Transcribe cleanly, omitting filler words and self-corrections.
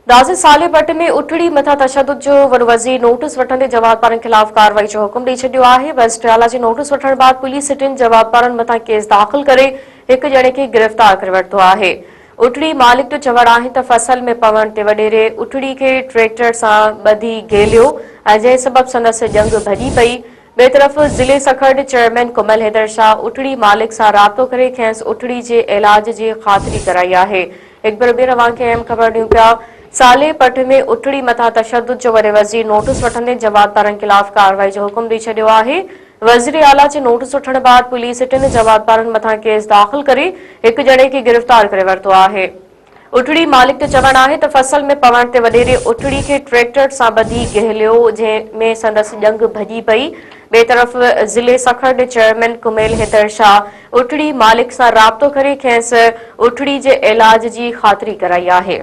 दाज़े सालेपट में उटड़ी मथा तशद्दुद जो वॾो वज़ीर नोटिस वठंदे जवाबदारनि ख़िलाफ़ कार्रवाई जो हुकुम ॾेई छॾियो आहे। वेस्ट आला जी नोटिस वठण बाद पुलिस टिन जवाबदारनि मथां केस दाख़िल करे हिक ॼणे खे गिरफ़्तार करे वरितो आहे। उटड़ी मालिक जो चवणु आहे त फसल में पवण ते वॾेरे उटड़ी खे ट्रैक्टर सां ॿधी गेलियो ऐं जंहिं सबब संदसि ॼंग भॼी पई। ॿिए तरफ़ ज़िले सखर चेयरमैन कुमल हैदर शाह उटड़ी मालिक सां राब्तो करे खेसि उटड़ी जे इलाज जी ख़ातिरी कराई आहे। हिकु बार ॿीहर अवां खे अहम ख़बर ॾियूं पिया। सालेपट में उटड़ी मथा तशद्दुद जो वॾे वज़ीर नोटिस वठंदे जवाबदारनि ख़िलाफ़ कार्रवाई जो हुकुम ॾेई छॾियो आहे। वज़ीर आला जे नोटिस वठण बाद पुलिस टिन जवाबदारनि मथां केस दाख़िल करे हिक ॼणे खे गिरफ़्तार करे वरितो आहे। उटड़ी मालिक जो चवणु आहे त फसल में पवण ते वॾेरे उटड़ी खे ट्रैक्टर सां ॿधी गहलियो जंहिं में संदसि ॼंग भॼी पई। ॿिए तरफ़ ज़िले सखर चेयरमैन कुमल हैदर शाह उटड़ी मालिक सां राब्तो करे खेसि उटड़ी जे इलाज जी ख़ातिरी कराई आहे।